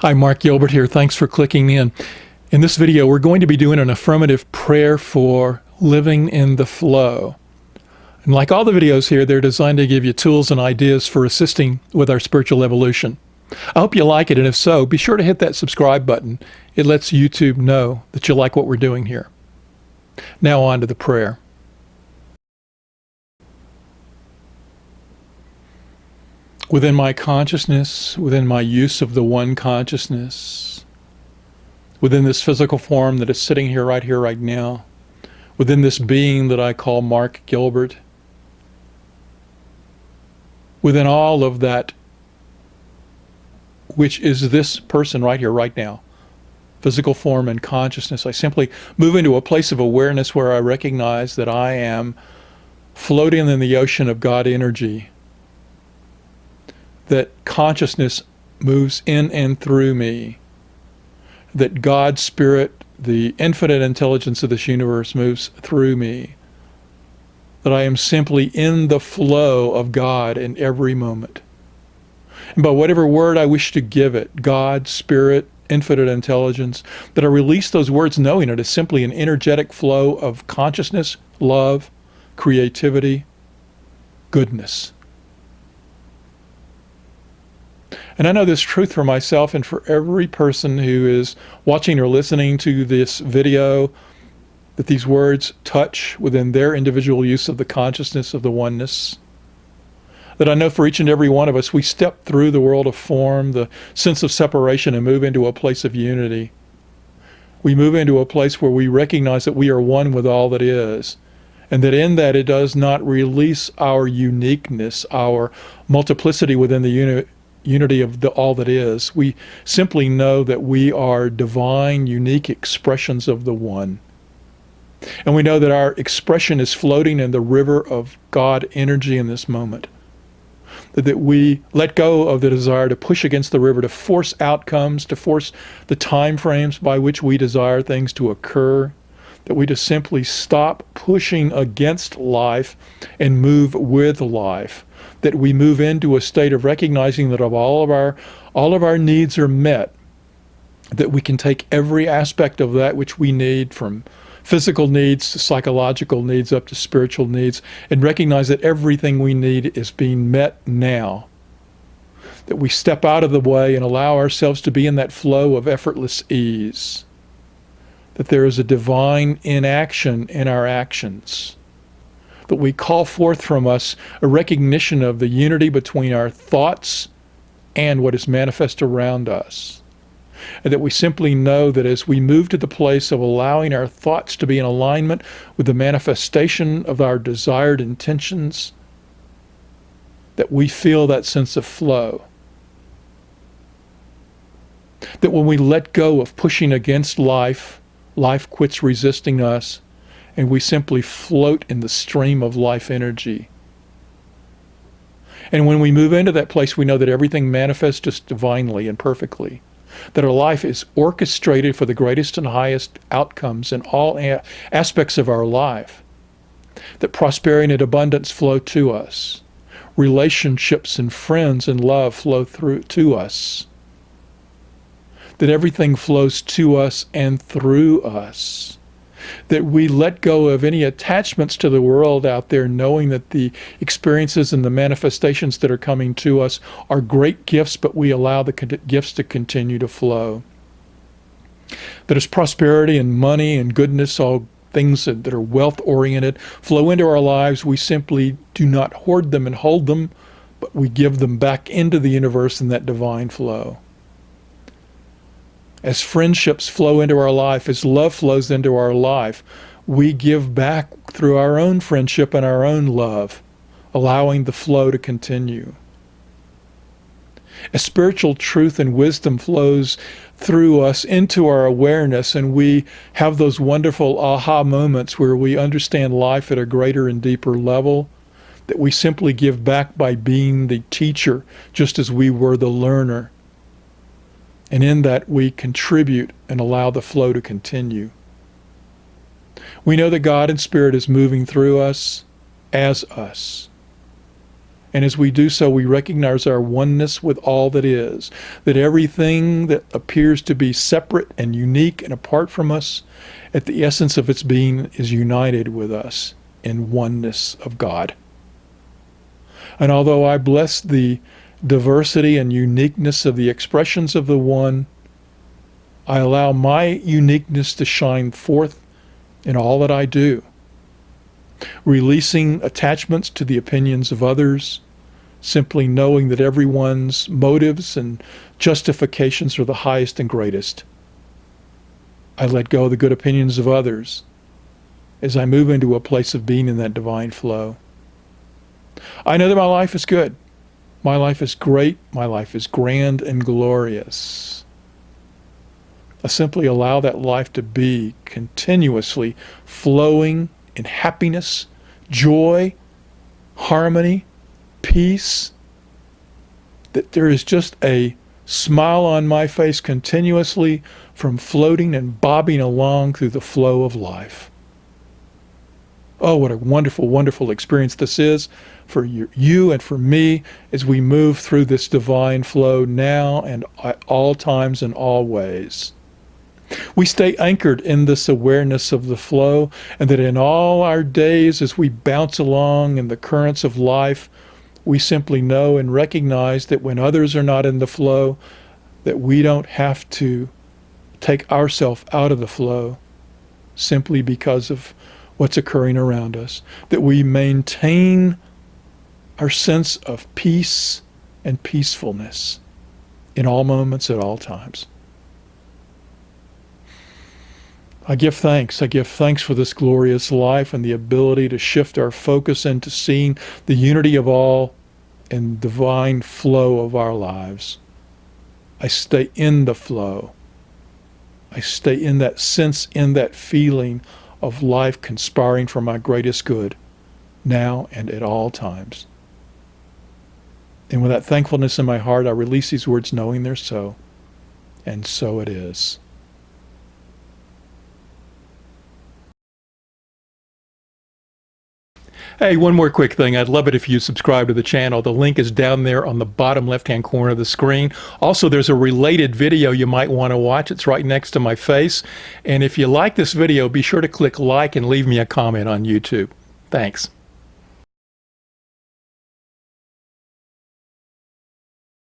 Hi, Mark Gilbert here. Thanks for clicking in. In this video, we're going to be doing an affirmative prayer for living in the flow. And like all the videos here, they're designed to give you tools and ideas for assisting with our spiritual evolution. I hope you like it, and if so, be sure to hit that subscribe button. It lets YouTube know that you like what we're doing here. Now on to the prayer. Within my consciousness, within my use of the one consciousness, within this physical form that is sitting here, right now, within this being that I call Mark Gilbert, within all of that which is this person right here, right now, physical form and consciousness, I simply move into a place of awareness where I recognize that I am floating in the ocean of God energy, that consciousness moves in and through me, that God's Spirit, the infinite intelligence of this universe, moves through me, that I am simply in the flow of God in every moment. And by whatever word I wish to give it, God, Spirit, infinite intelligence, that I release those words knowing it is simply an energetic flow of consciousness, love, creativity, goodness. And I know this truth for myself and for every person who is watching or listening to this video, that these words touch within their individual use of the consciousness of the oneness. That I know for each and every one of us, we step through the world of form, the sense of separation, and move into a place of unity. We move into a place where we recognize that we are one with all that is, and that in that it does not release our uniqueness, our multiplicity within the unity of all that is. We simply know that we are divine, unique expressions of the one. And we know that our expression is floating in the river of God energy in this moment. That we let go of the desire to push against the river, to force outcomes, to force the time frames by which we desire things to occur. That we just simply stop pushing against life and move with life. That we move into a state of recognizing that of all of our needs are met, that we can take every aspect of that which we need, from physical needs to psychological needs up to spiritual needs, and recognize that everything we need is being met now. That we step out of the way and allow ourselves to be in that flow of effortless ease. That there is a divine inaction in our actions. That we call forth from us a recognition of the unity between our thoughts and what is manifest around us. And that we simply know that as we move to the place of allowing our thoughts to be in alignment with the manifestation of our desired intentions, that we feel that sense of flow. That when we let go of pushing against life, life quits resisting us, and we simply float in the stream of life energy. And when we move into that place, we know that everything manifests just divinely and perfectly. That our life is orchestrated for the greatest and highest outcomes in all aspects of our life. That prosperity and abundance flow to us. Relationships and friends and love flow through to us. That everything flows to us and through us. That we let go of any attachments to the world out there, knowing that the experiences and the manifestations that are coming to us are great gifts, but we allow the gifts to continue to flow. That as prosperity and money and goodness, all things that are wealth-oriented, flow into our lives, we simply do not hoard them and hold them, but we give them back into the universe in that divine flow. As friendships flow into our life, as love flows into our life, we give back through our own friendship and our own love, allowing the flow to continue. As spiritual truth and wisdom flows through us into our awareness, and we have those wonderful aha moments where we understand life at a greater and deeper level, that we simply give back by being the teacher, just as we were the learner. And in that we contribute and allow the flow to continue. We know that God and Spirit is moving through us, as us. And as we do so, we recognize our oneness with all that is, that everything that appears to be separate and unique and apart from us, at the essence of its being, is united with us in oneness of God. And although I bless the diversity and uniqueness of the expressions of the One, I allow my uniqueness to shine forth in all that I do, releasing attachments to the opinions of others, simply knowing that everyone's motives and justifications are the highest and greatest. I let go of the good opinions of others as I move into a place of being in that divine flow. I know that my life is good. My life is great. My life is grand and glorious. I simply allow that life to be continuously flowing in happiness, joy, harmony, peace, that there is just a smile on my face continuously from floating and bobbing along through the flow of life. Oh, what a wonderful, wonderful experience this is for you and for me as we move through this divine flow now and at all times and all ways. We stay anchored in this awareness of the flow, and that in all our days as we bounce along in the currents of life, we simply know and recognize that when others are not in the flow, that we don't have to take ourselves out of the flow simply because of what's occurring around us, that we maintain our sense of peace and peacefulness in all moments at all times. I give thanks. I give thanks for this glorious life and the ability to shift our focus into seeing the unity of all and divine flow of our lives. I stay in the flow. I stay in that sense, in that feeling of life conspiring for my greatest good, now and at all times. And with that thankfulness in my heart, I release these words knowing they're so, and so it is. Hey, one more quick thing. I'd love it if you subscribe to the channel. The link is down there on the bottom left-hand corner of the screen. Also, there's a related video you might want to watch. It's right next to my face. And if you like this video, be sure to click like and leave me a comment on YouTube. Thanks.